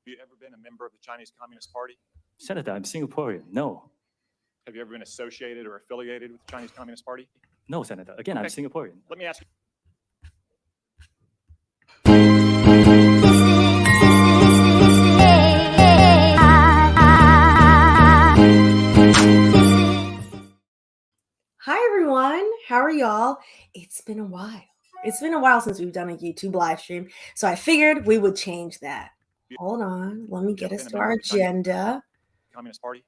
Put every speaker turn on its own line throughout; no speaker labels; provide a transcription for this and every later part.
Have you ever been a member of the Chinese Communist Party?
Senator, I'm Singaporean. No.
Have you ever been associated or affiliated with the Chinese Communist Party?
No, Senator. Again, I'm
Okay.
Singaporean.
Let me ask you.
Hi everyone, how are y'all? It's been a while. It's been a while since we've done a YouTube live stream, so I figured we would change that. Hold on, let me get us to our agenda.
Communist Party?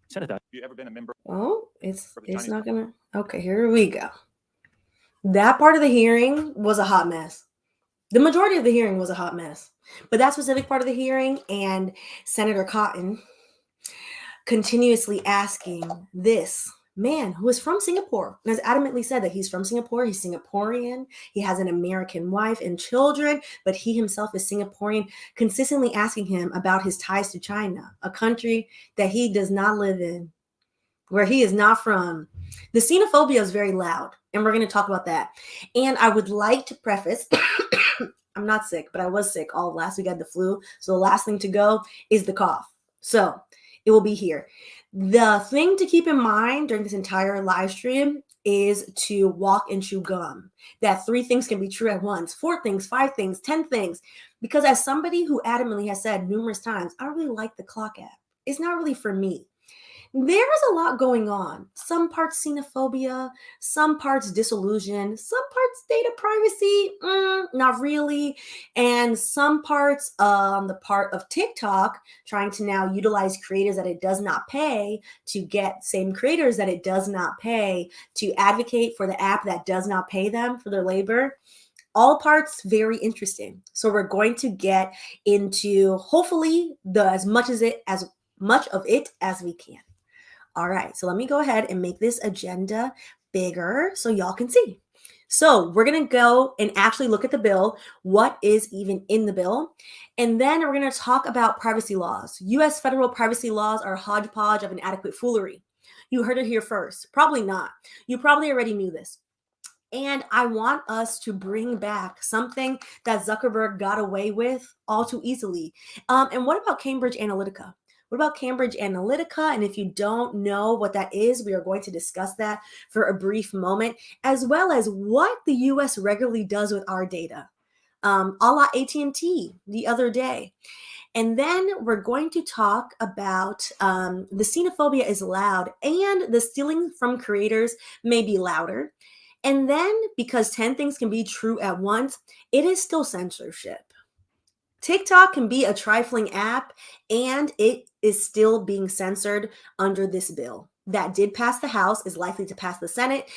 Senator.
Have you ever been a member?
Oh, it's
Chinese
not gonna. Okay, here we go. That part of the hearing was a hot mess. The majority of the hearing was a hot mess, but that specific part of the hearing and Senator Cotton continuously asking this man who is from Singapore and has adamantly said that he's from Singapore, he's Singaporean, he has an American wife and children, but he himself is Singaporean, consistently asking him about his ties to China, a country that he does not live in, where he is not from. The xenophobia is very loud, and we're going to talk about that. And I would like to preface, I'm not sick, but I was sick all of last week. I had the flu, so the last thing to go is the cough. So it will be here. The thing to keep in mind during this entire live stream is to walk and chew gum. That 3 things can be true at once, 4 things, 5 things, 10 things. Because as somebody who adamantly has said numerous times, I don't really like the clock app. It's not really for me. There's a lot going on. Some parts xenophobia, some parts disillusion, some parts data privacy, not really. And some parts the part of TikTok trying to now utilize creators that it does not pay to get same creators that it does not pay to advocate for the app that does not pay them for their labor. All parts very interesting. So we're going to get into hopefully as much of it as we can. All right, so let me go ahead and make this agenda bigger so y'all can see. So we're going to go and actually look at the bill, what is even in the bill, and then we're going to talk about privacy laws. U.S. federal privacy laws are a hodgepodge of inadequate foolery. You heard it here first. Probably not. You probably already knew this. And I want us to bring back something that Zuckerberg got away with all too easily. And what about Cambridge Analytica? What about Cambridge Analytica? And if you don't know what that is, we are going to discuss that for a brief moment, as well as what the U.S. regularly does with our data, a la AT&T the other day. And then we're going to talk about the xenophobia is loud and the stealing from creators may be louder. And then because 10 things can be true at once, it is still censorship. TikTok can be a trifling app and it is still being censored under this bill. That did pass the House, is likely to pass the Senate.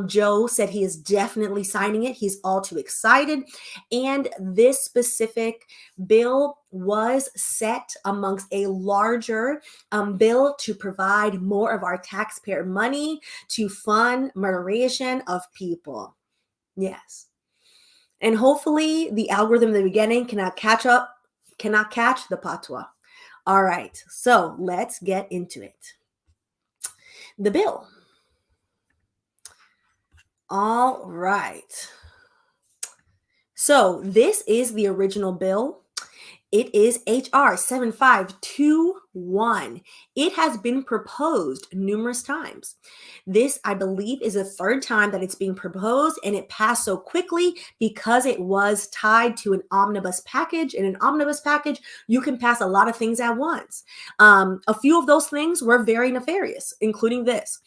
Joe said he is definitely signing it. He's all too excited. And this specific bill was set amongst a larger bill to provide more of our taxpayer money to fund murderation of people. Yes. And hopefully the algorithm in the beginning cannot catch the patois. All right, so let's get into it. The bill. All right. So this is the original bill. It is HR 7521. It has been proposed numerous times. This, I believe, is the 3rd time that it's being proposed, and it passed so quickly because it was tied to an omnibus package. In an omnibus package, you can pass a lot of things at once. A few of those things were very nefarious, including this.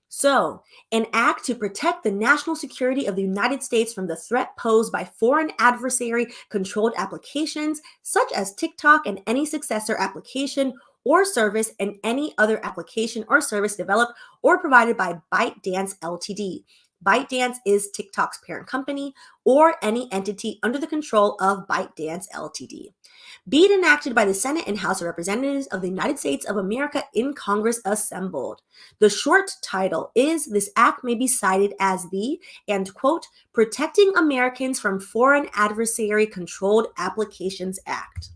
So, an act to protect the national security of the United States from the threat posed by foreign adversary-controlled applications, such as TikTok and any successor application or service, and any other application or service developed or provided by ByteDance Ltd. ByteDance is TikTok's parent company or any entity under the control of ByteDance Ltd. Be it enacted by the Senate and House of Representatives of the United States of America in Congress assembled. The short title is, this act may be cited as the, and quote, Protecting Americans from Foreign Adversary-Controlled Applications Act.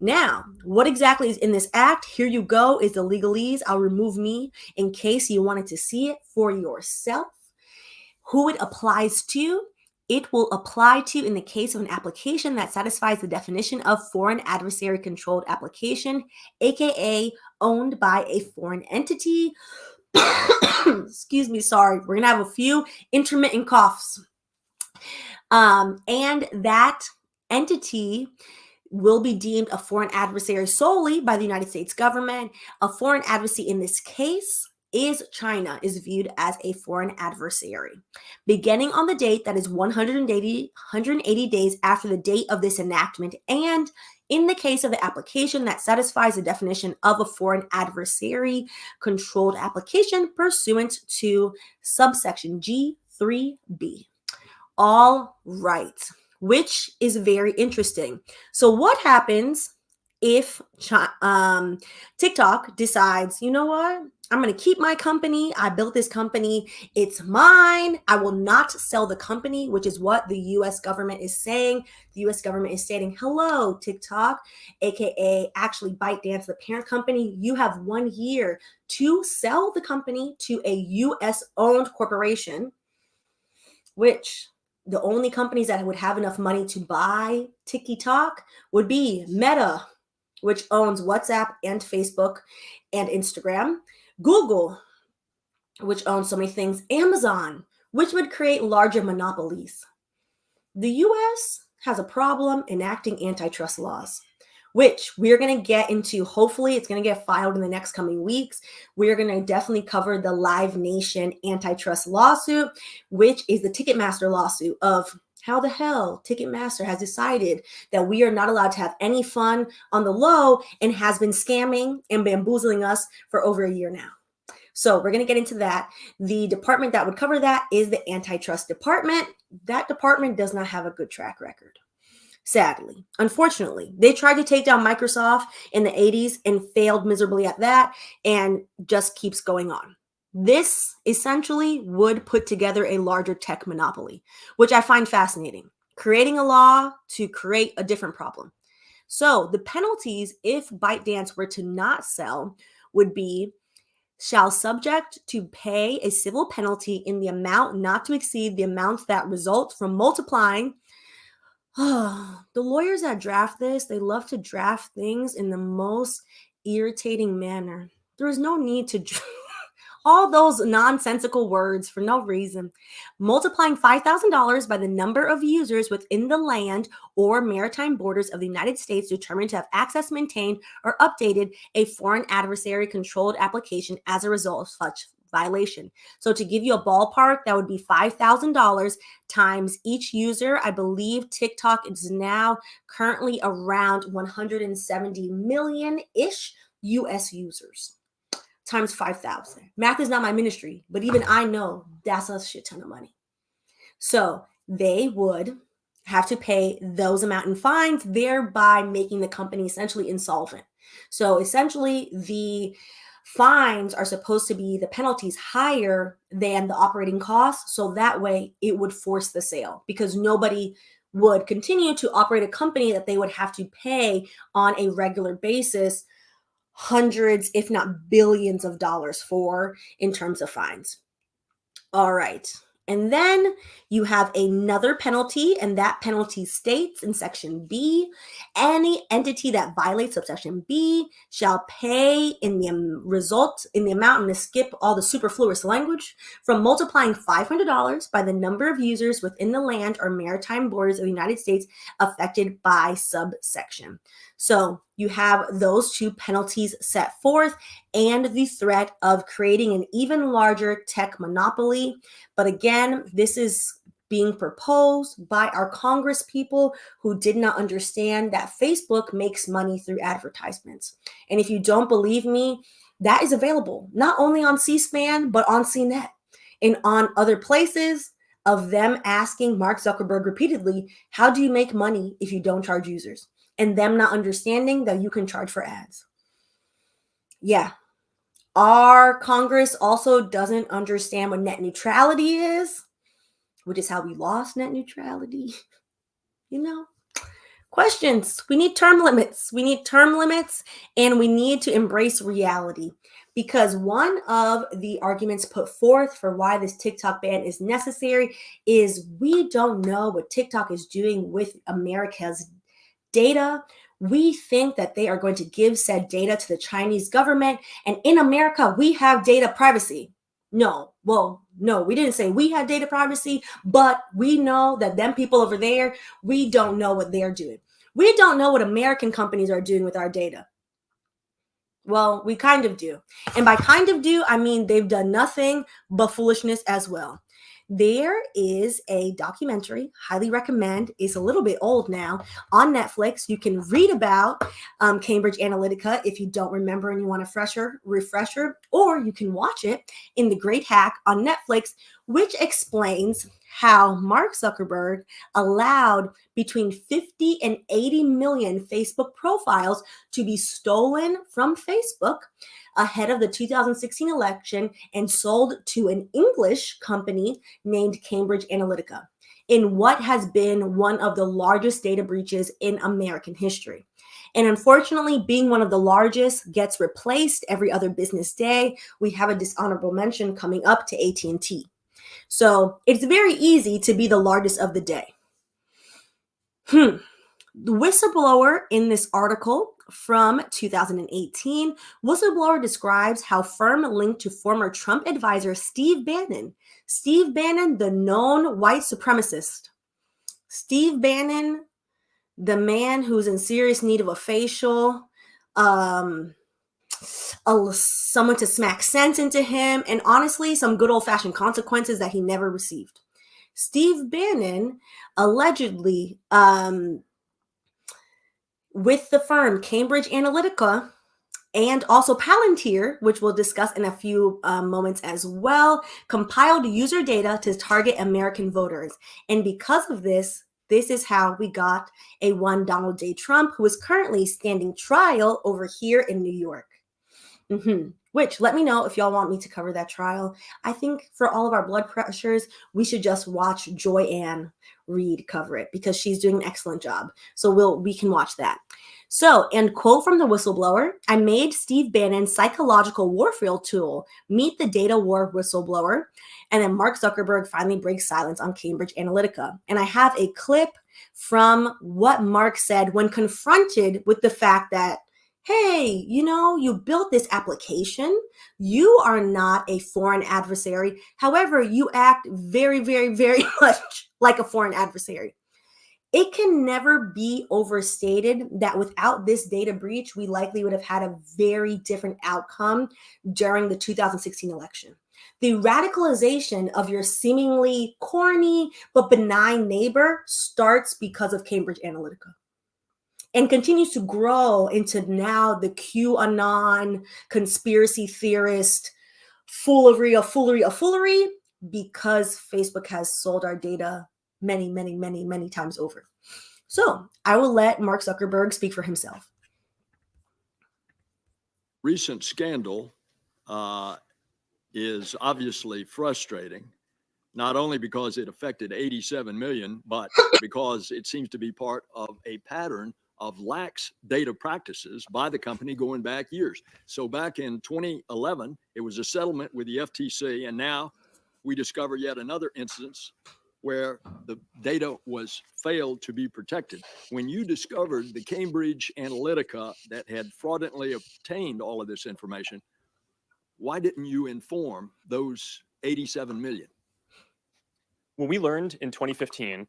Now, what exactly is in this act? Here you go is the legalese. I'll remove me in case you wanted to see it for yourself. Who it applies to it will apply to in the case of an application that satisfies the definition of foreign adversary controlled application, aka owned by a foreign entity. Excuse me, sorry. We're going to have a few intermittent coughs. And that entity will be deemed a foreign adversary solely by the United States government. A foreign adversary in this case is China, is viewed as a foreign adversary. Beginning on the date that is 180 days after the date of this enactment, and in the case of the application that satisfies the definition of a foreign adversary controlled application pursuant to subsection G3B. All right, which is very interesting. So what happens if TikTok decides, you know what? I'm going to keep my company. I built this company. It's mine. I will not sell the company, which is what the U.S. government is saying. The U.S. government is stating, hello, TikTok, aka actually ByteDance, the parent company. You have 1 year to sell the company to a U.S.-owned corporation, which the only companies that would have enough money to buy TikTok would be Meta, which owns WhatsApp and Facebook and Instagram, Google, which owns so many things, Amazon, which would create larger monopolies. The US has a problem enacting antitrust laws, which we're going to get into. Hopefully, it's going to get filed in the next coming weeks. We're going to definitely cover the Live Nation antitrust lawsuit, which is the Ticketmaster lawsuit of how the hell Ticketmaster has decided that we are not allowed to have any fun on the low and has been scamming and bamboozling us for over a year now. So we're going to get into that. The department that would cover that is the antitrust department. That department does not have a good track record. Sadly, unfortunately, they tried to take down Microsoft in the 80s and failed miserably at that, and just keeps going on. This essentially would put together a larger tech monopoly, which I find fascinating, creating a law to create a different problem. So the penalties if ByteDance were to not sell would be shall subject to pay a civil penalty in the amount not to exceed the amount that results from multiplying. The lawyers that draft this, they love to draft things in the most irritating manner. There is no need to all those nonsensical words for no reason. Multiplying $5,000 by the number of users within the land or maritime borders of the United States determined to have access, maintained, or updated a foreign adversary controlled application as a result of such violation. So to give you a ballpark, that would be $5,000 times each user. I believe TikTok is now currently around 170 million-ish US users. Times 5,000. Math is not my ministry, but even I know that's a shit ton of money. So they would have to pay those amount in fines, thereby making the company essentially insolvent. So essentially the fines are supposed to be the penalties higher than the operating costs. So that way it would force the sale, because nobody would continue to operate a company that they would have to pay on a regular basis hundreds, if not billions of dollars for in terms of fines. All right. And then you have another penalty, and that penalty states in section B, any entity that violates subsection B shall pay in the amount, I'm going to skip all the superfluous language, from multiplying $500 by the number of users within the land or maritime borders of the United States affected by subsection. So you have those two penalties set forth and the threat of creating an even larger tech monopoly. But again, this is being proposed by our Congress people who did not understand that Facebook makes money through advertisements. And if you don't believe me, that is available not only on C-SPAN, but on CNET and on other places of them asking Mark Zuckerberg repeatedly, how do you make money if you don't charge users? And them not understanding that you can charge for ads. Yeah. Our Congress also doesn't understand what net neutrality is, which is how we lost net neutrality. Questions. We need term limits. We need term limits, and we need to embrace reality. Because one of the arguments put forth for why this TikTok ban is necessary is we don't know what TikTok is doing with America's data. We think that they are going to give said data to the Chinese government. And in America, we have data privacy. No, we didn't say we had data privacy, but we know that them people over there, we don't know what they're doing. We don't know what American companies are doing with our data. Well, we kind of do. And by kind of do, I mean they've done nothing but foolishness as well. There is a documentary, highly recommend. It's a little bit old now, on Netflix. You can read about Cambridge Analytica if you don't remember and you want a refresher, or you can watch it in The Great Hack on Netflix, which explains how Mark Zuckerberg allowed between 50 and 80 million Facebook profiles to be stolen from Facebook ahead of the 2016 election and sold to an English company named Cambridge Analytica in what has been one of the largest data breaches in American history. And unfortunately, being one of the largest gets replaced every other business day. We have a dishonorable mention coming up to AT&T. So it's very easy to be the largest of the day. The whistleblower in this article from 2018, whistleblower describes how firm linked to former Trump advisor Steve Bannon. Steve Bannon, the known white supremacist. Steve Bannon, the man who's in serious need of a facial, someone to smack sense into him, and honestly, some good old-fashioned consequences that he never received. Steve Bannon allegedly, with the firm Cambridge Analytica and also Palantir, which we'll discuss in a few moments as well, compiled user data to target American voters. And because of this is how we got a one Donald J. Trump, who is currently standing trial over here in New York. Which, let me know if y'all want me to cover that trial. I think for all of our blood pressures, we should just watch Joy Ann Reid cover it because she's doing an excellent job. So we can watch that. So, and quote from the whistleblower, I made Steve Bannon's psychological warfare tool meet the data war whistleblower. And then Mark Zuckerberg finally breaks silence on Cambridge Analytica. And I have a clip from what Mark said when confronted with the fact that, hey, you built this application. You are not a foreign adversary. However, you act very, very, very much like a foreign adversary. It can never be overstated that without this data breach, we likely would have had a very different outcome during the 2016 election. The radicalization of your seemingly corny but benign neighbor starts because of Cambridge Analytica and continues to grow into now the QAnon conspiracy theorist foolery of foolery because Facebook has sold our data many, many, many, many times over. So I will let Mark Zuckerberg speak for himself.
Recent scandal is obviously frustrating, not only because it affected 87 million, but because it seems to be part of a pattern of lax data practices by the company going back years. So back in 2011, it was a settlement with the FTC, and now we discover yet another instance where the data was failed to be protected. When you discovered the Cambridge Analytica that had fraudulently obtained all of this information, why didn't you inform those 87 million?
When we learned in 2015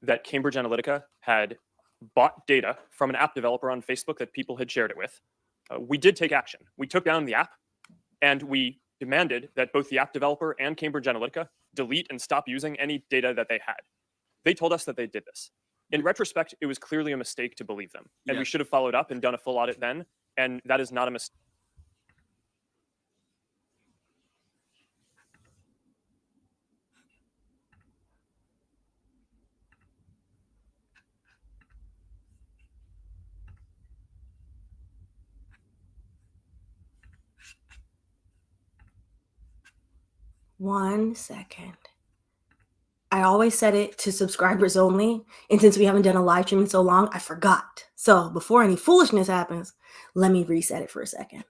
that Cambridge Analytica had bought data from an app developer on Facebook that people had shared it with, we did take action. We took down the app and we demanded that both the app developer and Cambridge Analytica delete and stop using any data that they had. They told us that they did this. In retrospect, it was clearly a mistake to believe them. And we should have followed up and done a full audit then. And that is not a mistake.
One second. I I always set it to subscribers only. And since we haven't done a live stream in so long, I forgot. So before any foolishness happens, let me reset it for a second.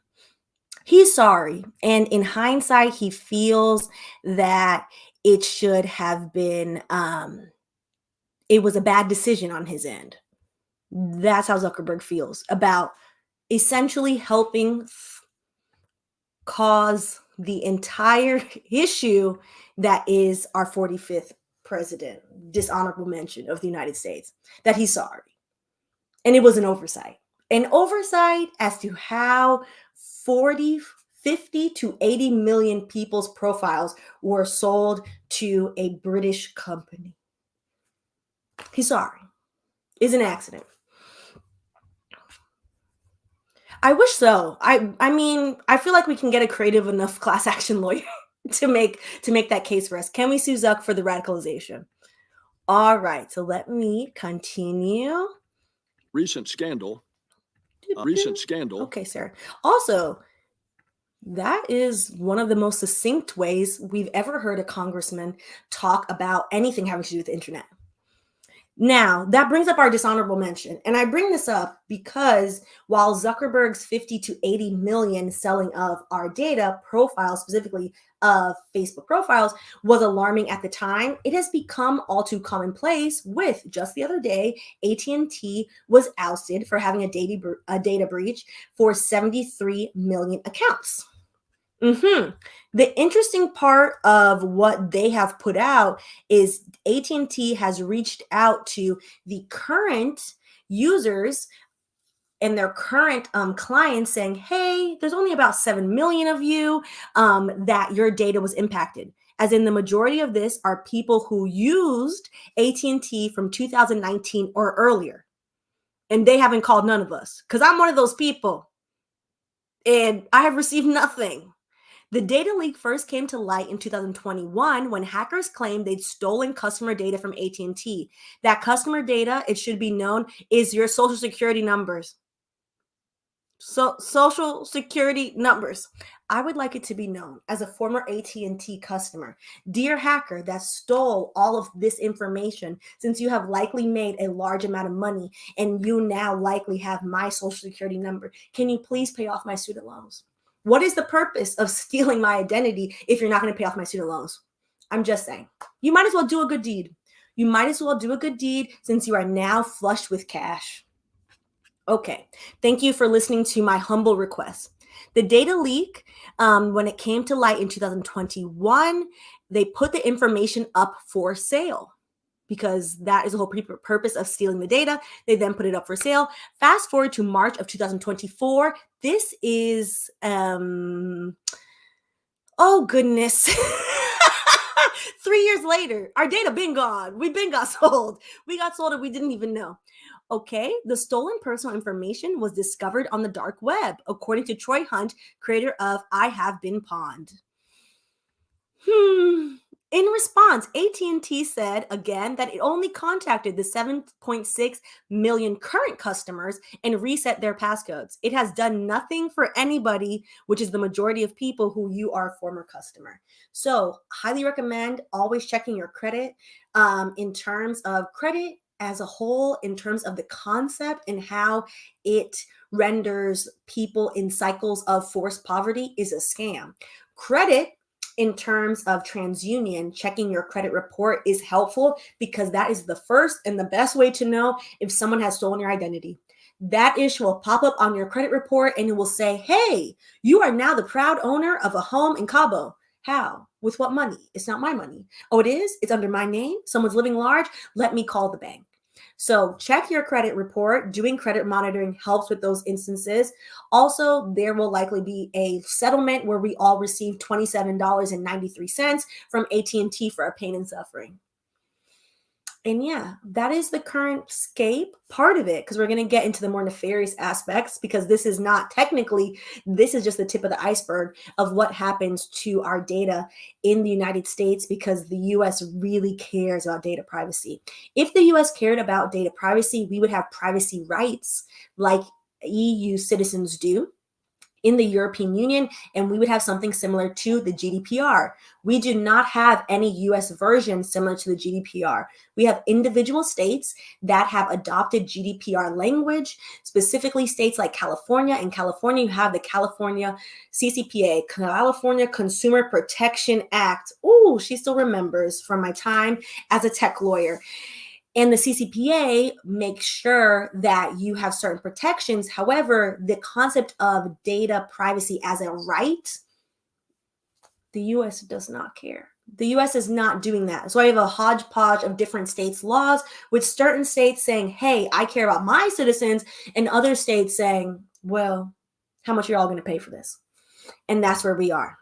He's sorry. And in hindsight, he feels that it should have been, it was a bad decision on his end. That's how Zuckerberg feels about essentially helping cause the entire issue that is our 45th president, dishonorable mention of the United States, that he's sorry. And it was an oversight. An oversight as to how 50 to 80 million people's profiles were sold to a British company. He's sorry. It's an accident. I wish so. I mean, I feel like we can get a creative enough class action lawyer to make that case for us. Can we sue Zuck for the radicalization? All right, so let me continue.
Recent scandal.
Okay, sir. Also, that is one of the most succinct ways we've ever heard a congressman talk about anything having to do with the internet. Now, that brings up our dishonorable mention. And I bring this up because while Zuckerberg's 50 to 80 million selling of our data profiles, specifically of Facebook profiles, was alarming at the time, it has become all too commonplace with just the other day, AT&T was ousted for having a data breach for 73 million accounts. The interesting part of what they have put out is AT&T has reached out to the current users and their current clients saying, hey, there's only about 7 million of you that your data was impacted. As in the majority of this are people who used AT&T from 2019 or earlier. And they haven't called none of us because I'm one of those people. And I have received nothing. The data leak first came to light in 2021 when hackers claimed they'd stolen customer data from AT&T. That customer data, it should be known, is your social security numbers. So social security numbers. I would like it to be known as a former AT&T customer, dear hacker that stole all of this information, since you have likely made a large amount of money and you now likely have my social security number, can you please pay off my student loans? What is the purpose of stealing my identity if you're not going to pay off my student loans? I'm just saying. You might as well do a good deed. You might as well do a good deed since you are now flushed with cash. Okay, thank you for listening to my humble request. The data leak, when it came to light in 2021, they put the information up for sale, because that is the whole purpose of stealing the data. They then put it up for sale. Fast forward to March of 2024. This is, oh goodness. 3 years later, our data been gone. We been got sold. We got sold and we didn't even know. Okay, the stolen personal information was discovered on the dark web, according to Troy Hunt, creator of I Have Been Pawned. In response, AT&T said again that it only contacted the 7.6 million current customers and reset their passcodes. It has done nothing for anybody, which is the majority of people who you are a former customer. So highly recommend always checking your credit in terms of credit as a whole, in terms of the concept and how it renders people in cycles of forced poverty is a scam. Credit in terms of TransUnion, checking your credit report is helpful because that is the first and the best way to know if someone has stolen your identity. That issue will pop up on your credit report and it will say, hey, you are now the proud owner of a home in Cabo. How? With what money? It's not my money. Oh, it is? It's under my name? Someone's living large? Let me call the bank. So check your credit report. Doing credit monitoring helps with those instances. Also, there will likely be a settlement where we all receive $27.93 from AT&T for our pain and suffering. And yeah, that is the current scape part of it, because we're going to get into the more nefarious aspects, because this is not technically, this is just the tip of the iceberg of what happens to our data in the United States, because the US really cares about data privacy. If the US cared about data privacy, we would have privacy rights like EU citizens do. in the European Union, and we would have something similar to the GDPR. We do not have any US version similar to the GDPR. We have individual states that have adopted GDPR language, specifically states like California. In California, you have the California CCPA, California Consumer Protection Act. Ooh, she still remembers from my time as a tech lawyer. And the CCPA makes sure that you have certain protections. However, the concept of data privacy as a right, the US does not care. The US is not doing that. So I have a hodgepodge of different states' laws, with certain states saying, hey, I care about my citizens, and other states saying, well, how much are y'all going to pay for this? And that's where we are.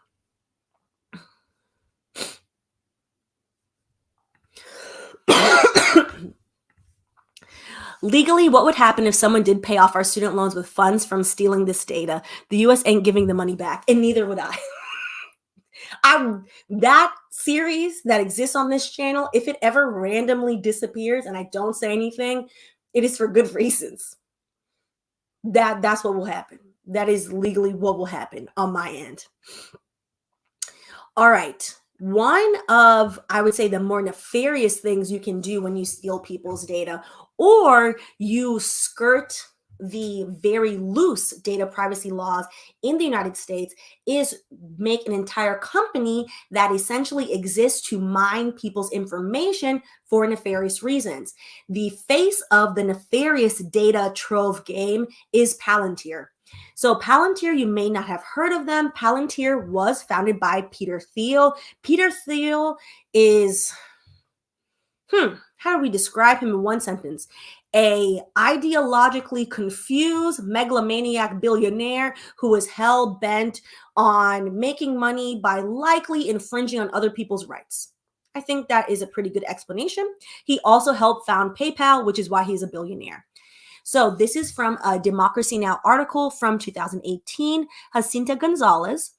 Legally, what would happen if someone did pay off our student loans with funds from stealing this data? The US ain't giving the money back, and neither would I. That series that exists on this channel, if it ever randomly disappears and I don't say anything, it is for good reasons. That's what will happen. That is legally what will happen on my end. All right. One of, I would say, the more nefarious things you can do when you steal people's data, or you skirt the very loose data privacy laws in the United States, is make an entire company that essentially exists to mine people's information for nefarious reasons. The face of the nefarious data trove game is Palantir. So Palantir, you may not have heard of them. Palantir was founded by Peter Thiel. Peter Thiel is, how do we describe him in one sentence? A ideologically confused megalomaniac billionaire who is hell-bent on making money by likely infringing on other people's rights. I think that is a pretty good explanation. He also helped found PayPal, which is why he's a billionaire. So this is from a Democracy Now! Article from 2018. Jacinta Gonzalez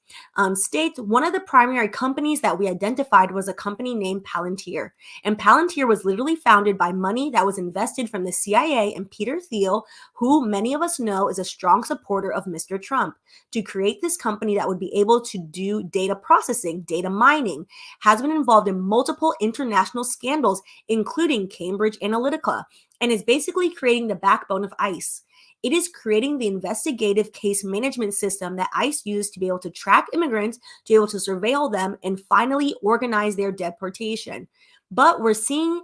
states, one of the primary companies that we identified was a company named Palantir. And Palantir was literally founded by money that was invested from the CIA and Peter Thiel, who many of us know is a strong supporter of Mr. Trump, to create this company that would be able to do data processing, data mining, has been involved in multiple international scandals, including Cambridge Analytica, and is basically creating the backbone of ICE. It is creating the investigative case management system that ICE used to be able to track immigrants, to be able to surveil them, and finally organize their deportation. But we're seeing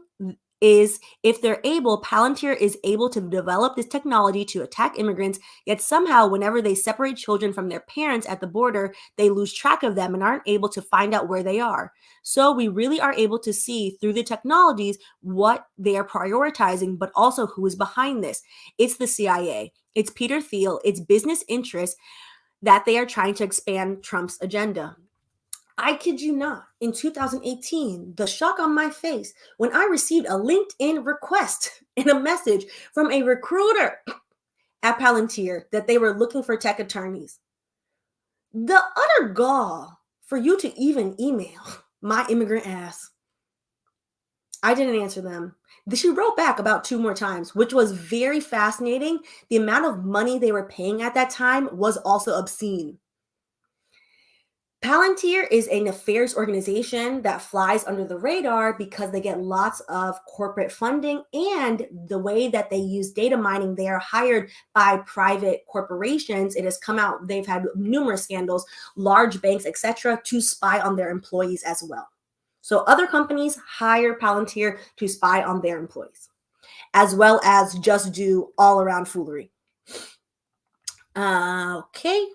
is if they're able, Palantir is able to develop this technology to attack immigrants, yet somehow whenever they separate children from their parents at the border, they lose track of them and aren't able to find out where they are. So we really are able to see through the technologies what they are prioritizing, but also who is behind this. It's the CIA, it's Peter Thiel, it's business interests that they are trying to expand Trump's agenda. I kid you not, in 2018, the shock on my face when I received a LinkedIn request and a message from a recruiter at Palantir that they were looking for tech attorneys. The utter gall for you to even email my immigrant ass. I didn't answer them. She wrote back about 2 more times, which was very fascinating. The amount of money they were paying at that time was also obscene. Palantir is a nefarious organization that flies under the radar because they get lots of corporate funding, and the way that they use data mining, they are hired by private corporations. It has come out, they've had numerous scandals, large banks, etc., to spy on their employees as well. So other companies hire Palantir to spy on their employees, as well as just do all-around foolery. Okay.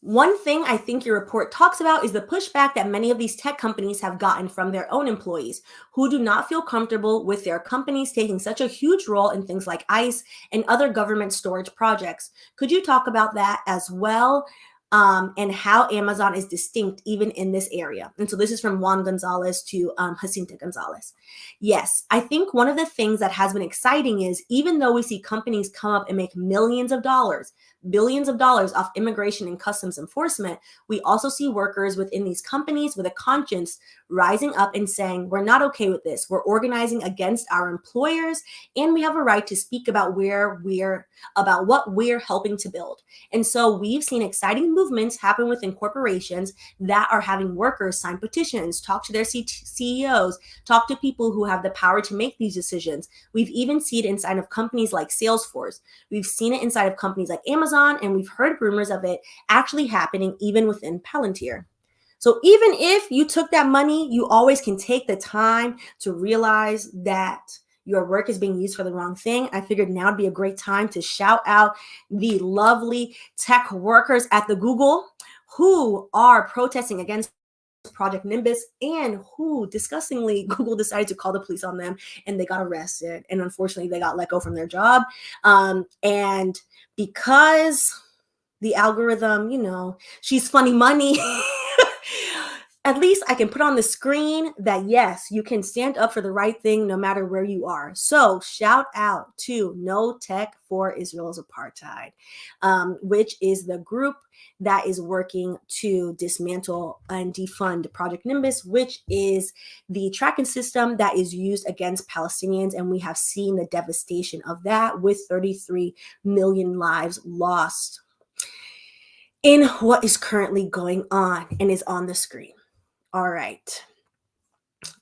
One thing I think your report talks about is the pushback that many of these tech companies have gotten from their own employees who do not feel comfortable with their companies taking such a huge role in things like ICE and other government storage projects. Could you talk about that as well? and how Amazon is distinct even in this area. And so this is from Juan Gonzalez to Jacinta Gonzalez. Yes, I think one of the things that has been exciting is even though we see companies come up and make millions of dollars, billions of dollars off immigration and customs enforcement, we also see workers within these companies with a conscience rising up and saying, we're not okay with this. We're organizing against our employers, and we have a right to speak about what we're helping to build. And so we've seen exciting movements happen within corporations that are having workers sign petitions, talk to their CEOs, talk to people who have the power to make these decisions. We've even seen it inside of companies like Salesforce. We've seen it inside of companies like Amazon, and we've heard rumors of it actually happening even within Palantir. So even if you took that money, you always can take the time to realize that your work is being used for the wrong thing. I figured now would be a great time to shout out the lovely tech workers at the Google who are protesting against Project Nimbus and who disgustingly Google decided to call the police on them and they got arrested. And unfortunately, they got let go from their job. And because the algorithm, she's funny money. At least I can put on the screen that, yes, you can stand up for the right thing no matter where you are. So shout out to No Tech for Israel's Apartheid, which is the group that is working to dismantle and defund Project Nimbus, which is the tracking system that is used against Palestinians. And we have seen the devastation of that with 33 million lives lost in what is currently going on and is on the screen. All right.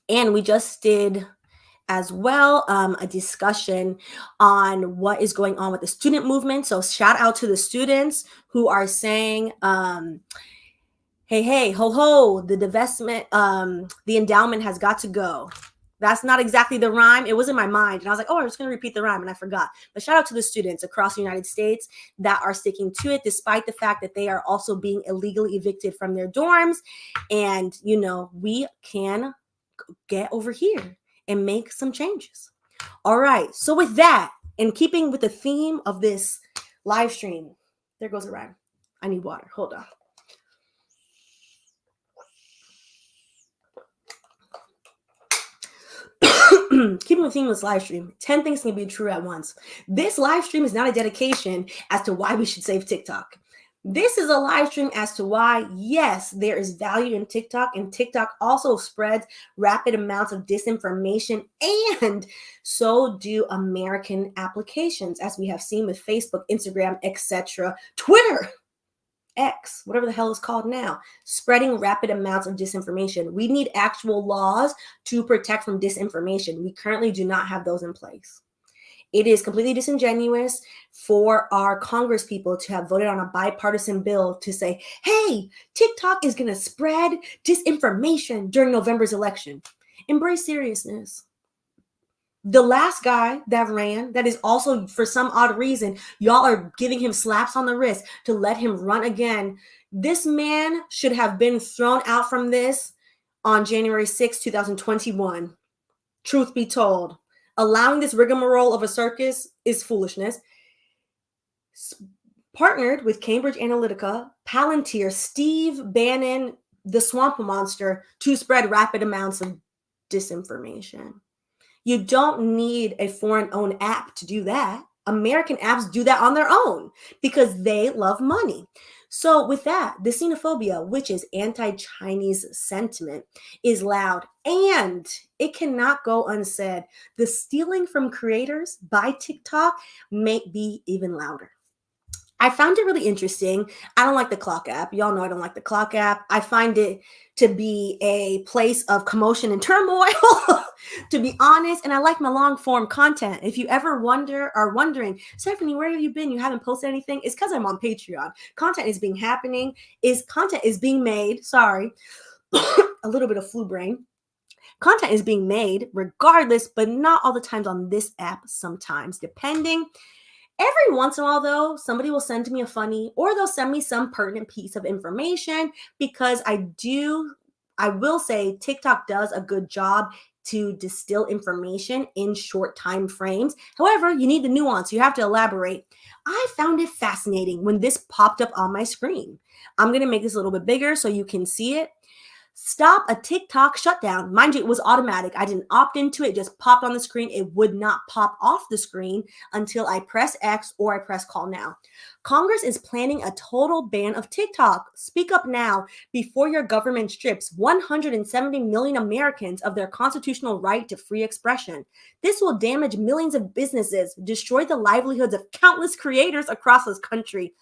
And we just did as well a discussion on what is going on with the student movement. So shout out to the students who are saying, hey, ho, the divestment, the endowment has got to go. That's not exactly the rhyme. It was in my mind. And I was like, oh, I'm just going to repeat the rhyme. And I forgot. But shout out to the students across the United States that are sticking to it, despite the fact that they are also being illegally evicted from their dorms. And, we can get over here and make some changes. All right. So with that, in keeping with the theme of this live stream, there goes a rhyme. I need water. Hold on. Keeping the theme of this live stream, 10 things can be true at once. This live stream is not a dedication as to why we should save TikTok. This is a live stream as to why, yes, there is value in TikTok, and TikTok also spreads rapid amounts of disinformation, and so do American applications, as we have seen with Facebook, Instagram, etc., Twitter, X, whatever the hell it's called now, spreading rapid amounts of disinformation. We need actual laws to protect from disinformation. We currently do not have those in place. It is completely disingenuous for our Congress people to have voted on a bipartisan bill to say, hey, TikTok is going to spread disinformation during November's election. Embrace seriousness. The last guy that ran, that is also, for some odd reason, y'all are giving him slaps on the wrist to let him run again. This man should have been thrown out from this on January 6, 2021. Truth be told, allowing this rigmarole of a circus is foolishness. Partnered with Cambridge Analytica, Palantir, Steve Bannon, the swamp monster, to spread rapid amounts of disinformation. You don't need a foreign-owned app to do that. American apps do that on their own because they love money. So with that, the xenophobia, which is anti-Chinese sentiment, is loud, and it cannot go unsaid. The stealing from creators by TikTok may be even louder. I found it really interesting. I don't like the clock app. Y'all know I don't like the clock app. I find it to be a place of commotion and turmoil, to be honest. And I like my long form content. If you ever are wondering, Stephanie, where have you been? You haven't posted anything? It's because I'm on Patreon. Content is being made. Sorry, a little bit of flu brain. Content is being made regardless, but not all the times on this app, sometimes, depending. Every once in a while, though, somebody will send me a funny, or they'll send me some pertinent piece of information, because I will say TikTok does a good job to distill information in short time frames. However, you need the nuance. You have to elaborate. I found it fascinating when this popped up on my screen. I'm going to make this a little bit bigger so you can see it. Stop a TikTok shutdown. Mind you, it was automatic. I didn't opt into it. It just popped on the screen. It would not pop off the screen until I press X or I press call now. Congress is planning a total ban of TikTok. Speak up now before your government strips 170 million Americans of their constitutional right to free expression. This will damage millions of businesses, destroy the livelihoods of countless creators across this country.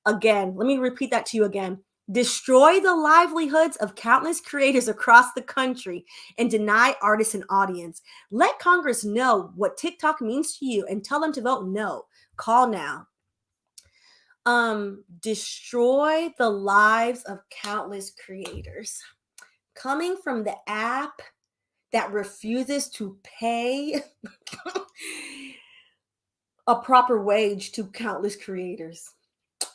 Again, let me repeat that to you again. Destroy the livelihoods of countless creators across the country and deny artists an audience. Let Congress know what TikTok means to you and tell them to vote no. Call now. Destroy the lives of countless creators. Coming from the app that refuses to pay a proper wage to countless creators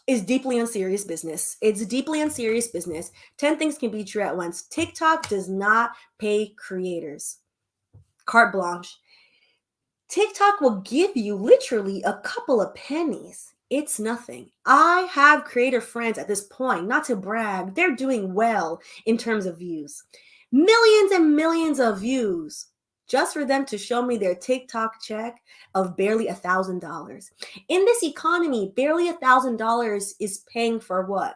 is deeply unserious business. It's deeply unserious business. 10 things can be true at once. TikTok does not pay creators. Carte blanche. TikTok will give you literally a couple of pennies. It's nothing. I have creator friends at this point, not to brag, they're doing well in terms of views. Millions and millions of views. Just for them to show me their TikTok check of barely $1,000. In this economy, barely $1,000 is paying for what?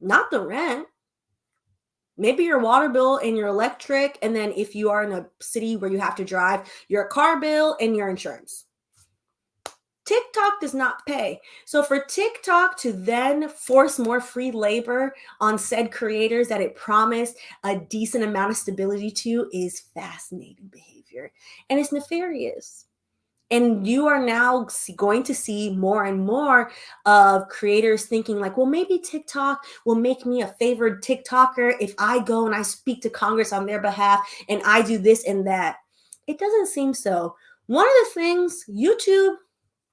Not the rent. Maybe your water bill and your electric, and then if you are in a city where you have to drive, your car bill and your insurance. TikTok does not pay. So for TikTok to then force more free labor on said creators that it promised a decent amount of stability to is fascinating behavior. And it's nefarious. And you are now going to see more and more of creators thinking like, well, maybe TikTok will make me a favored TikToker if I go and I speak to Congress on their behalf and I do this and that. It doesn't seem so. One of the things, YouTube,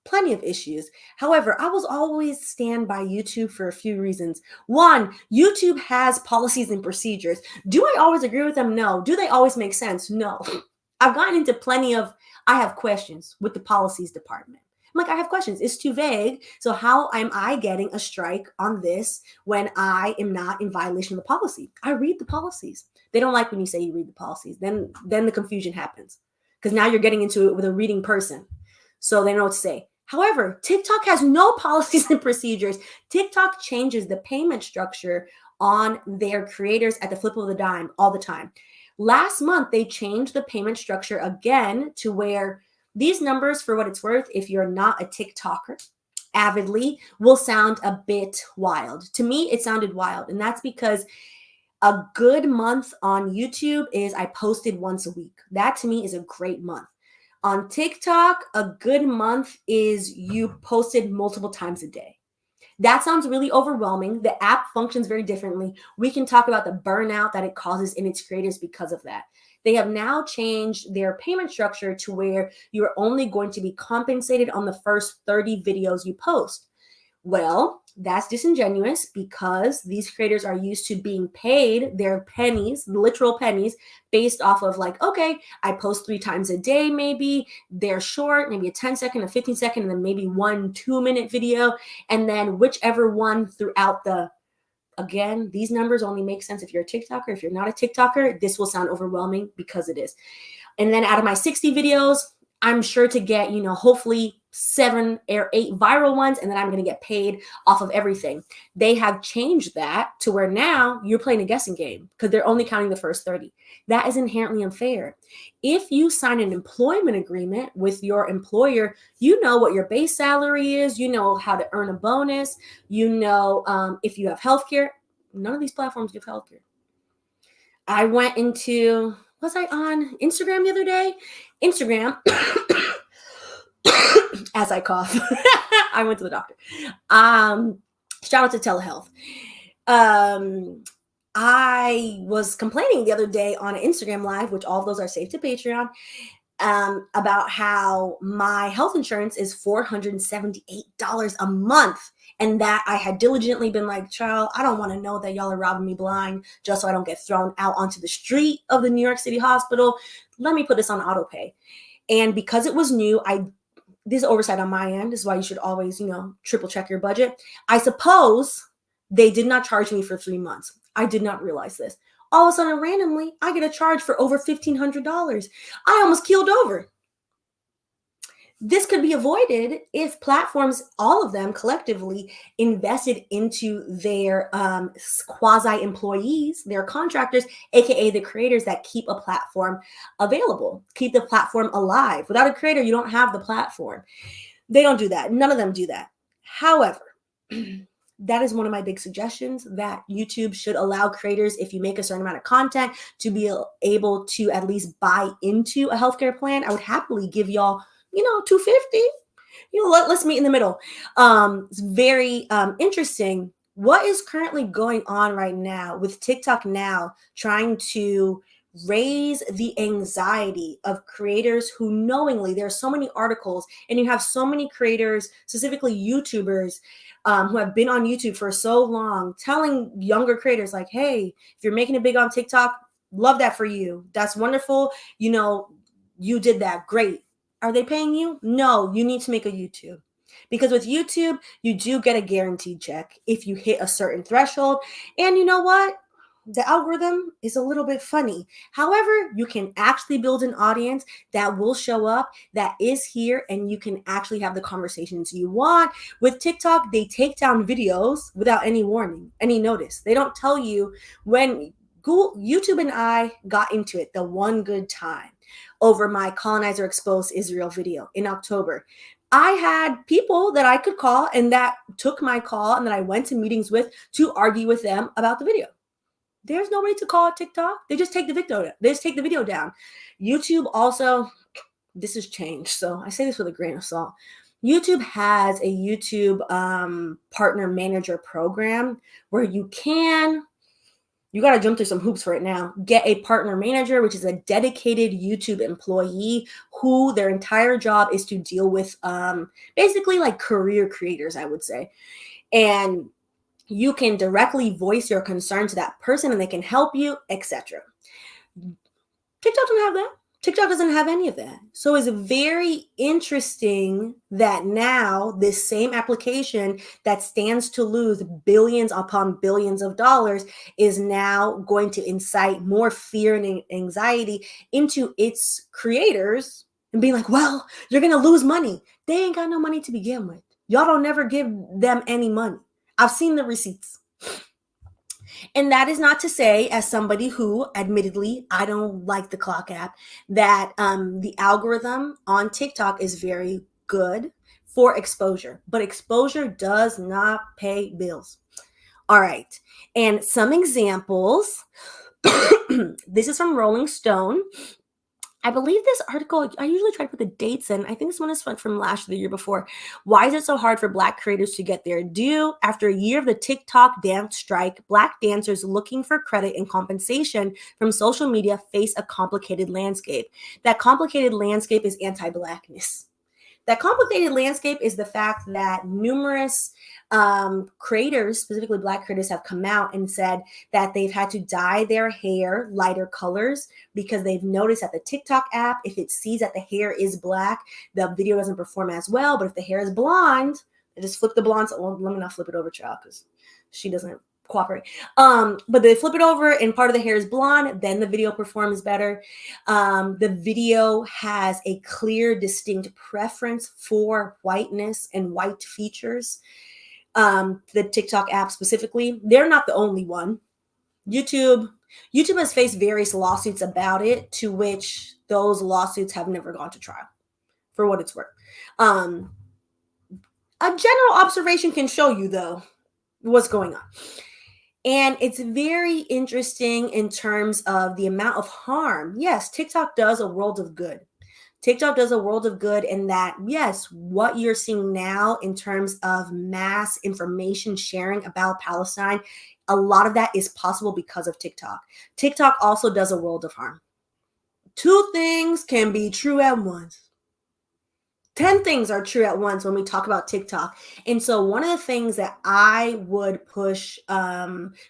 plenty of issues. However, I will always stand by YouTube for a few reasons. One, YouTube has policies and procedures. Do I always agree with them? No. Do they always make sense? No. I've gotten into I have questions with the policies department. I'm like, I have questions. It's too vague. So how am I getting a strike on this when I am not in violation of the policy? I read the policies. They don't like when you say you read the policies. Then the confusion happens because now you're getting into it with a reading person. So they know what to say. However, TikTok has no policies and procedures. TikTok changes the payment structure on their creators at the flip of the dime all the time. Last month, they changed the payment structure again to where these numbers, for what it's worth, if you're not a TikToker avidly, will sound a bit wild. To me, it sounded wild. And that's because a good month on YouTube is I posted once a week. That to me is a great month. On TikTok, a good month is you posted multiple times a day. That sounds really overwhelming. The app functions very differently. We can talk about the burnout that it causes in its creators because of that. They have now changed their payment structure to where you're only going to be compensated on the first 30 videos you post. Well, that's disingenuous because these creators are used to being paid their pennies, literal pennies, based off of like, okay, I post 3 times a day, maybe they're short, maybe a 10-second, a 15-second, and then maybe 1 2-minute video. And then whichever one throughout again, these numbers only make sense if you're a TikToker. If you're not a TikToker, this will sound overwhelming because it is. And then out of my 60 videos, I'm sure to get, hopefully 7 or 8 viral ones, and then I'm going to get paid off of everything. They have changed that to where now you're playing a guessing game because they're only counting the first 30. That is inherently unfair. If you sign an employment agreement with your employer, you know what your base salary is, you know how to earn a bonus, if you have healthcare. None of these platforms give healthcare. I went into, was I on Instagram the other day? Instagram, as I cough, I went to the doctor. Shout out to telehealth. I was complaining the other day on an Instagram live, which all of those are saved to Patreon. about how my health insurance is $478 a month. And that I had diligently been like, child, I don't want to know that y'all are robbing me blind just so I don't get thrown out onto the street of the New York City hospital. Let me put this on auto pay. And because it was new, this is oversight on my end. This is why you should always, triple check your budget. I suppose they did not charge me for 3 months. I did not realize this. All of a sudden, randomly, I get a charge for over $1,500. I almost keeled over. This could be avoided if platforms, all of them collectively, invested into their quasi-employees, their contractors, aka the creators that keep a platform available, keep the platform alive. Without a creator, you don't have the platform. They don't do that. None of them do that. However, that is one of my big suggestions, that YouTube should allow creators, if you make a certain amount of content, to be able to at least buy into a healthcare plan. I would happily give y'all $250. Let's meet in the middle. It's very interesting. What is currently going on right now with TikTok now trying to raise the anxiety of creators who knowingly, there are so many articles and you have so many creators, specifically YouTubers, who have been on YouTube for so long, telling younger creators like, hey, if you're making it big on TikTok, love that for you. That's wonderful. You did that. Great. Are they paying you? No, you need to make a YouTube. Because with YouTube, you do get a guaranteed check if you hit a certain threshold. And you know what? The algorithm is a little bit funny. However, you can actually build an audience that will show up, that is here, and you can actually have the conversations you want. With TikTok, they take down videos without any warning, any notice. They don't tell you when. YouTube and I got into it the one good time over my Colonizer Exposed Israel video in October. I had people that I could call and that took my call and that I went to meetings with to argue with them about the video. There's nobody to call at TikTok. They just take the video down. YouTube also, this has changed. So I say this with a grain of salt. YouTube has a YouTube partner manager program where you got to jump through some hoops for it now. Get a partner manager, which is a dedicated YouTube employee who their entire job is to deal with basically like career creators, I would say. And you can directly voice your concern to that person and they can help you, etc. TikTok doesn't have that. TikTok doesn't have any of that. So it's very interesting that now this same application that stands to lose billions upon billions of dollars is now going to incite more fear and anxiety into its creators and being like, well, you're going to lose money. They ain't got no money to begin with. Y'all don't never give them any money. I've seen the receipts. And that is not to say, as somebody who, admittedly, I don't like the clock app, that the algorithm on TikTok is very good for exposure. But exposure does not pay bills. All right. And some examples. This is from Rolling Stone. I believe this article, I usually try to put the dates in. I think this one is from last year, the year before. Why is it so hard for Black creators to get their due? After a year of the TikTok dance strike, Black dancers looking for credit and compensation from social media face a complicated landscape. That complicated landscape is anti-Blackness. That complicated landscape is the fact that numerous creators, specifically Black creators, have come out and said that they've had to dye their hair lighter colors because they've noticed that the TikTok app, if it sees that the hair is Black, the video doesn't perform as well. But if the hair is blonde, they just flip the blonde. Well, let me not flip it over, child, because she doesn't cooperate. But they flip it over and part of the hair is blonde, then the video performs better. The video has a clear, distinct preference for whiteness and white features. The TikTok app specifically, they're not the only one. YouTube has faced various lawsuits about it, to which those lawsuits have never gone to trial, for what it's worth. A general observation can show you, though, what's going on. And it's very interesting in terms of the amount of harm. Yes, TikTok does a world of good. TikTok does a world of good in that, yes, what you're seeing now in terms of mass information sharing about Palestine, a lot of that is possible because of TikTok. TikTok also does a world of harm. 2 things can be true at once. 10 things are true at once when we talk about TikTok. And so one of the things that I would push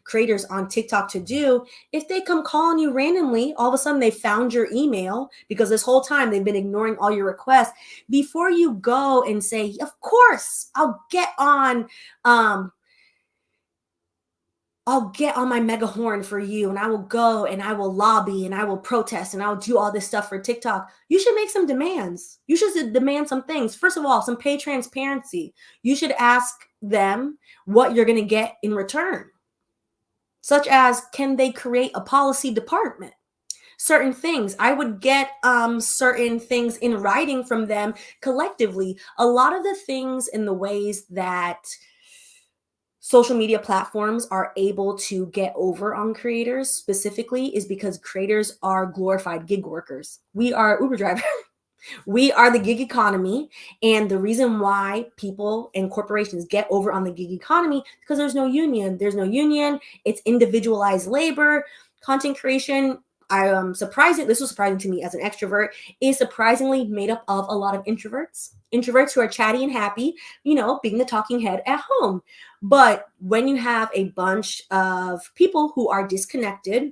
creators on TikTok to do, if they come calling you randomly, all of a sudden they found your email because this whole time they've been ignoring all your requests, before you go and say, of course, I'll get on my mega horn for you, and I will go and I will lobby and I will protest and I'll do all this stuff for TikTok. You should make some demands. You should demand some things. First of all, some pay transparency. You should ask them what you're going to get in return, such as, can they create a policy department? Certain things. I would get certain things in writing from them collectively. A lot of the things in the ways that social media platforms are able to get over on creators specifically is because creators are glorified gig workers. We are Uber drivers. We are the gig economy. And the reason why people and corporations get over on the gig economy is because there's no union. There's no union. It's individualized labor. Content creation, this was surprising to me as an extrovert, is surprisingly made up of a lot of introverts who are chatty and happy, being the talking head at home. But when you have a bunch of people who are disconnected,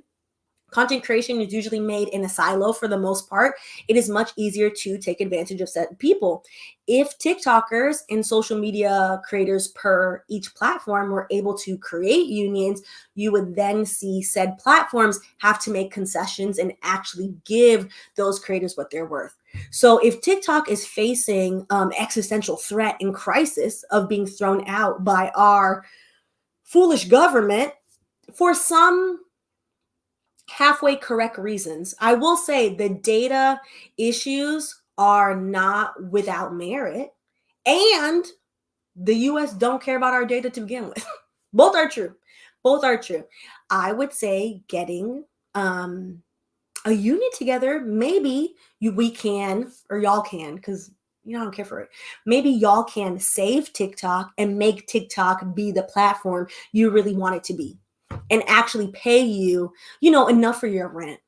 content creation is usually made in a silo for the most part. It is much easier to take advantage of said people. If TikTokers and social media creators per each platform were able to create unions, you would then see said platforms have to make concessions and actually give those creators what they're worth. So if TikTok is facing existential threat and crisis of being thrown out by our foolish government for some halfway correct reasons, I will say the data issues are not without merit, and the US don't care about our data to begin with. Both are true. I would say getting a unit together, maybe we can, or y'all can, because I don't care for it. Maybe y'all can save TikTok and make TikTok be the platform you really want it to be, and actually pay you, enough for your rent.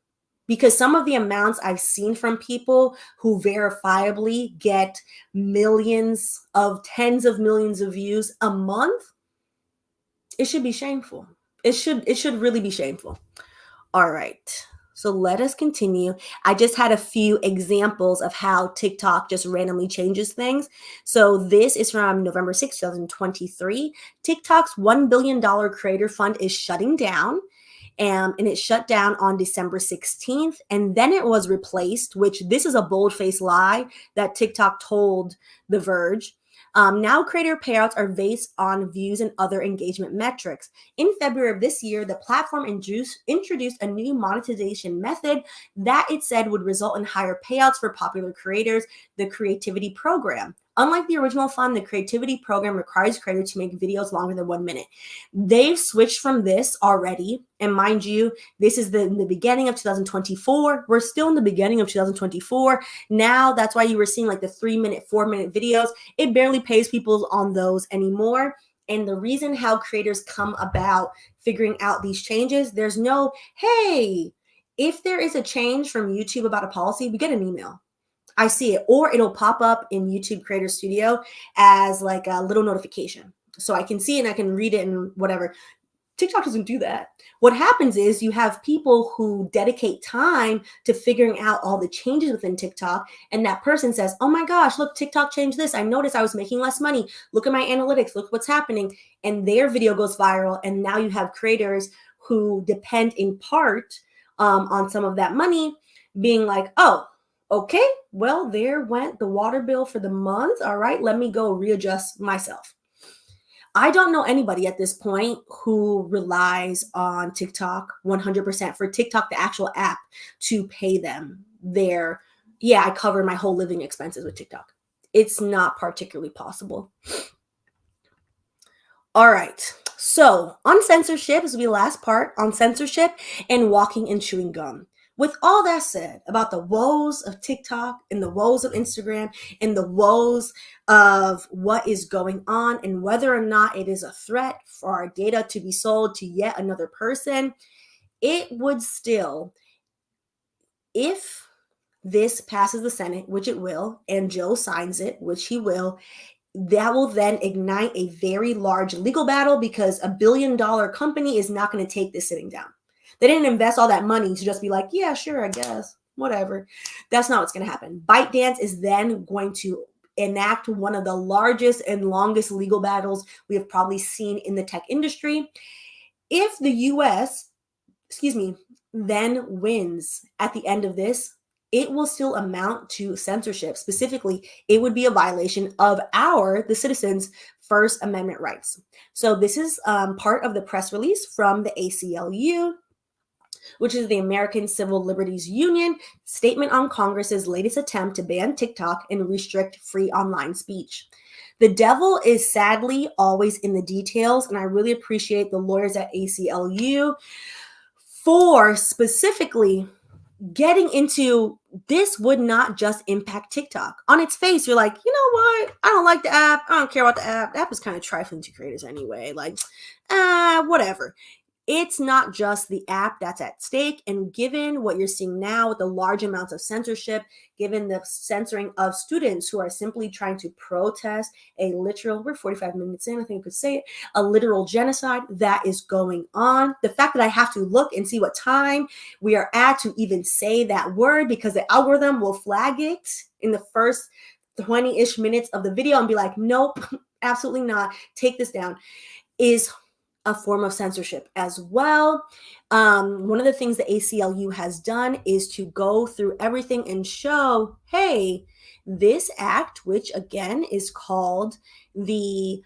Because some of the amounts I've seen from people who verifiably get tens of millions of views a month, it should be shameful. It should really be shameful. All right. So let us continue. I just had a few examples of how TikTok just randomly changes things. So this is from November 6, 2023. TikTok's $1 billion creator fund is shutting down. And it shut down on December 16th. And then it was replaced, which this is a bold-faced lie that TikTok told The Verge. Now creator payouts are based on views and other engagement metrics. In February of this year, the platform introduced a new monetization method that it said would result in higher payouts for popular creators, the Creativity Program. Unlike the original fund, the Creativity Program requires creators to make videos longer than 1 minute. They've switched from this already. And mind you, this is the beginning of 2024. We're still in the beginning of 2024. Now, that's why you were seeing like the 3-minute, 4-minute videos. It barely pays people on those anymore. And the reason how creators come about figuring out these changes, there's no, hey, if there is a change from YouTube about a policy, we get an email. I see it, or it'll pop up in YouTube Creator Studio as like a little notification. So I can see it and I can read it and whatever. TikTok doesn't do that. What happens is you have people who dedicate time to figuring out all the changes within TikTok, and that person says, oh my gosh, look, TikTok changed this. I noticed I was making less money. Look at my analytics. Look what's happening. And their video goes viral. And now you have creators who depend in part on some of that money being like, oh, okay, well, there went the water bill for the month. All right, let me go readjust myself. I don't know anybody at this point who relies on TikTok 100% for TikTok, the actual app, to pay them their, I covered my whole living expenses with TikTok. It's not particularly possible. All right, so on censorship, this will be the last part, on censorship and walking and chewing gum. With all that said about the woes of TikTok and the woes of Instagram and the woes of what is going on and whether or not it is a threat for our data to be sold to yet another person, it would still, if this passes the Senate, which it will, and Joe signs it, which he will, that will then ignite a very large legal battle because $1 billion company is not going to take this sitting down. They didn't invest all that money to just be like, yeah, sure, I guess, whatever. That's not what's going to happen. ByteDance is then going to enact one of the largest and longest legal battles we have probably seen in the tech industry. If the US, then wins at the end of this, it will still amount to censorship. Specifically, it would be a violation of the citizens' First Amendment rights. So this is part of the press release from the ACLU, which is the American Civil Liberties Union, statement on Congress's latest attempt to ban TikTok and restrict free online speech. The devil is sadly always in the details, and I really appreciate the lawyers at ACLU for specifically getting into this would not just impact TikTok. On its face, you're like, you know what? I don't like the app. I don't care about the app. The app is kind of trifling to creators anyway. Like, whatever. It's not just the app that's at stake. And given what you're seeing now with the large amounts of censorship, given the censoring of students who are simply trying to protest a literal, we're 45 minutes in, I think I could say it, a literal genocide that is going on. The fact that I have to look and see what time we are at to even say that word because the algorithm will flag it in the first 20-ish minutes of the video and be like, nope, absolutely not, take this down, is a form of censorship as well. One of the things the ACLU has done is to go through everything and show, hey, this act, which again is called the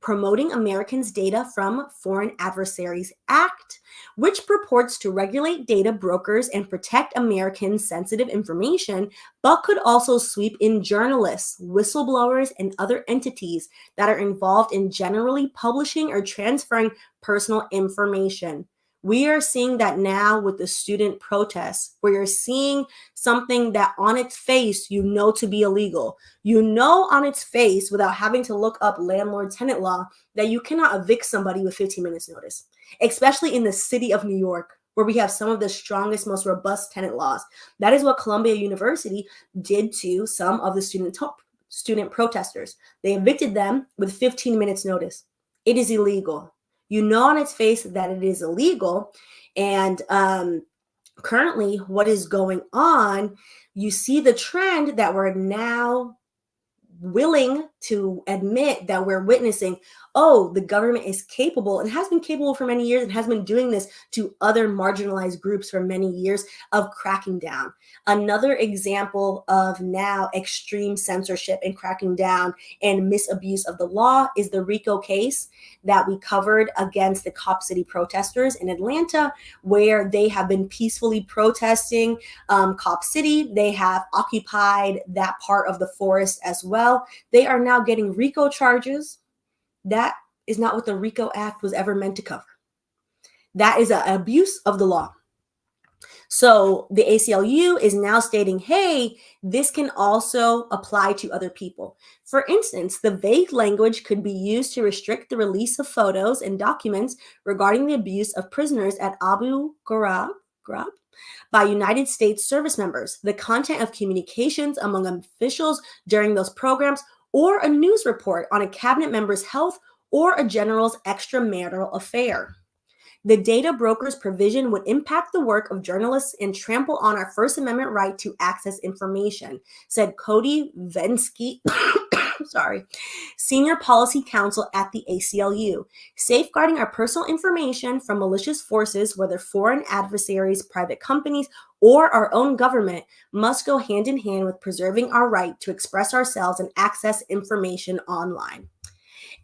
Promoting Americans' Data from Foreign Adversaries Act, which purports to regulate data brokers and protect Americans' sensitive information, but could also sweep in journalists, whistleblowers, and other entities that are involved in generally publishing or transferring personal information. We are seeing that now with the student protests, where you're seeing something that on its face you know to be illegal. You know on its face, without having to look up landlord-tenant law, that you cannot evict somebody with 15 minutes notice, especially in the city of New York, where we have some of the strongest, most robust tenant laws. That is what Columbia University did to some of the student protesters. They evicted them with 15 minutes notice. It is illegal. You know on its face that it is illegal. And currently what is going on, you see the trend that we're now willing to admit that we're witnessing. Oh, the government is capable and has been capable for many years and has been doing this to other marginalized groups for many years of cracking down. Another example of now extreme censorship and cracking down and misabuse of the law is the RICO case that we covered against the Cop City protesters in Atlanta, where they have been peacefully protesting Cop City. They have occupied that part of the forest as well. They are now getting RICO charges. That is not what the RICO Act was ever meant to cover. That is an abuse of the law. So the ACLU is now stating, hey, this can also apply to other people. For instance, the vague language could be used to restrict the release of photos and documents regarding the abuse of prisoners at Abu Ghraib by United States service members, the content of communications among officials during those programs, or a news report on a cabinet member's health or a general's extramarital affair. The data broker's provision would impact the work of journalists and trample on our First Amendment right to access information, said Cody Vensky, Senior Policy Counsel at the ACLU. Safeguarding our personal information from malicious forces, whether foreign adversaries, private companies, or our own government, must go hand in hand with preserving our right to express ourselves and access information online.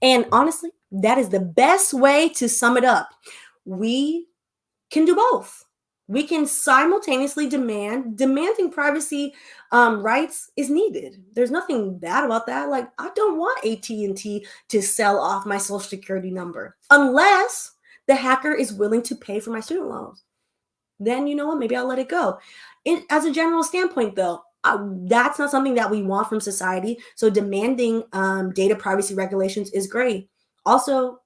And honestly, that is the best way to sum it up. We can do both. We can simultaneously demanding privacy rights is needed. There's nothing bad about that. Like, I don't want AT&T to sell off my social security number unless the hacker is willing to pay for my student loans. Then you know what? Maybe I'll let it go. As a general standpoint, though, that's not something that we want from society. So demanding data privacy regulations is great. Also,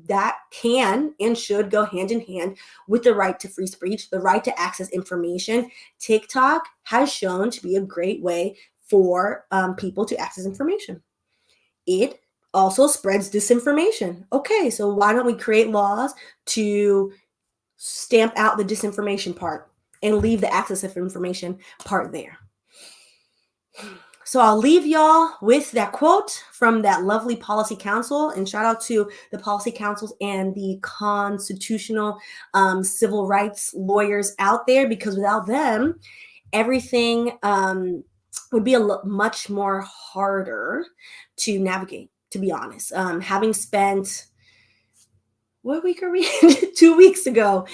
that can and should go hand in hand with the right to free speech, the right to access information. TikTok has shown to be a great way for people to access information. It also spreads disinformation. Okay, so why don't we create laws to stamp out the disinformation part and leave the access of information part there? So I'll leave y'all with that quote from that lovely policy council, and shout out to the policy councils and the constitutional civil rights lawyers out there, because without them, everything would be much more harder to navigate, to be honest. Having spent, what week are we in? 2 weeks ago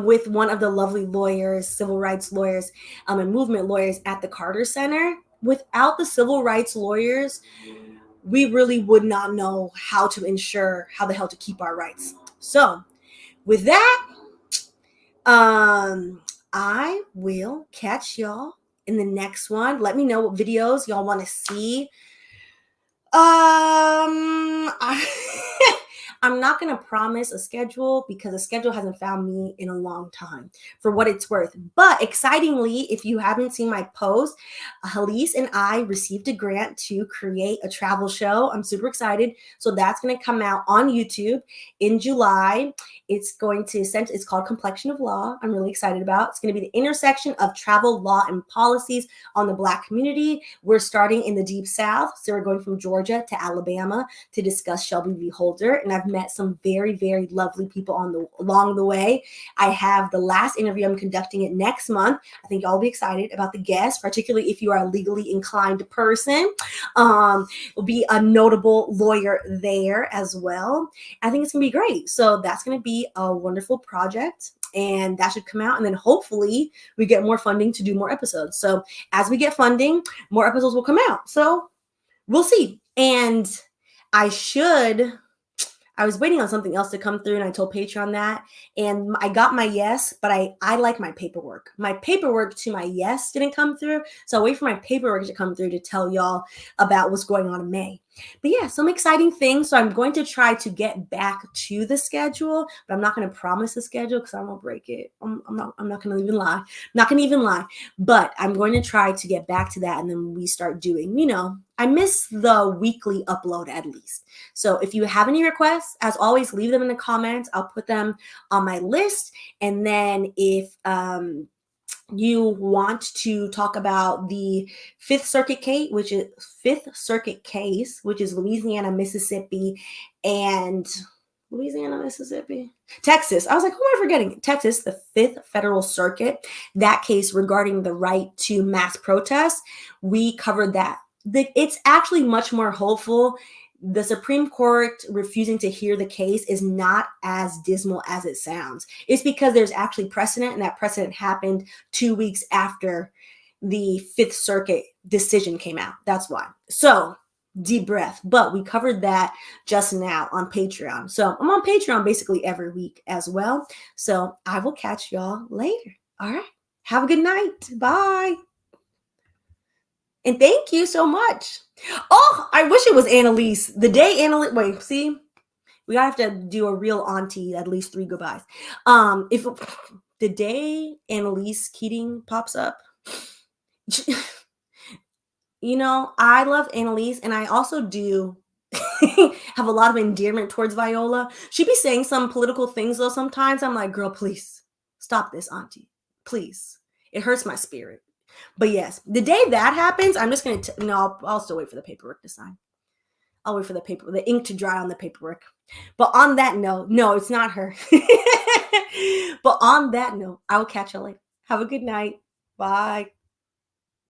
with one of the lovely lawyers, civil rights lawyers and movement lawyers at the Carter Center. Without the civil rights lawyers, we really would not know how to ensure how the hell to keep our rights. So with that, I will catch y'all in the next one. Let me know what videos y'all want to see. I'm not going to promise a schedule because a schedule hasn't found me in a long time, for what it's worth. But excitingly, if you haven't seen my post, Halise and I received a grant to create a travel show. I'm super excited. So that's going to come out on YouTube in July. It's called Complexion of Law. I'm really excited about. It's going to be the intersection of travel, law, and policies on the Black community. We're starting in the Deep South. So we're going from Georgia to Alabama to discuss Shelby v. Holder. And I've met some very, very lovely people along the way. I have the last interview. I'm conducting it next month. I think y'all will be excited about the guests, particularly if you are a legally inclined person. Will be a notable lawyer there as well. I think it's going to be great. So that's going to be a wonderful project, and that should come out. And then hopefully we get more funding to do more episodes. So as we get funding, more episodes will come out. So we'll see. And I was waiting on something else to come through, and I told Patreon that, and I got my yes, but I like my paperwork. My paperwork to my yes didn't come through, so I'll wait for my paperwork to come through to tell y'all about what's going on in May. But yeah, some exciting things. So I'm going to try to get back to the schedule, but I'm not going to promise a schedule because I won't break it. I'm not going to even lie. I'm not going to even lie, but I'm going to try to get back to that. And then we start doing, I miss the weekly upload at least. So if you have any requests, as always, leave them in the comments. I'll put them on my list. And then if, you want to talk about the Fifth Circuit case, which is Louisiana, Mississippi, and Texas. I was like, who am I forgetting? Texas, the Fifth Federal Circuit, that case regarding the right to mass protest. We covered that. It's actually much more hopeful. The Supreme Court refusing to hear the case is not as dismal as it sounds. It's because there's actually precedent, and that precedent happened 2 weeks after the Fifth Circuit decision came out. That's why. So deep breath. But we covered that just now on Patreon. So I'm on Patreon basically every week as well. So I will catch y'all later. All right. Have a good night. Bye. And thank you so much. Oh, I wish it was Annalise. The day Annalise, wait, see, we gotta have to do a real auntie, at least 3 goodbyes. If the day Annalise Keating pops up, I love Annalise, and I also do have a lot of endearment towards Viola. She be saying some political things though sometimes. I'm like, girl, please stop this, auntie. Please. It hurts my spirit. But yes, the day that happens, I'm just going to, I'll still wait for the paperwork to sign. I'll wait for the ink to dry on the paperwork. But on that note, no, it's not her. But on that note, I will catch you later. Have a good night. Bye.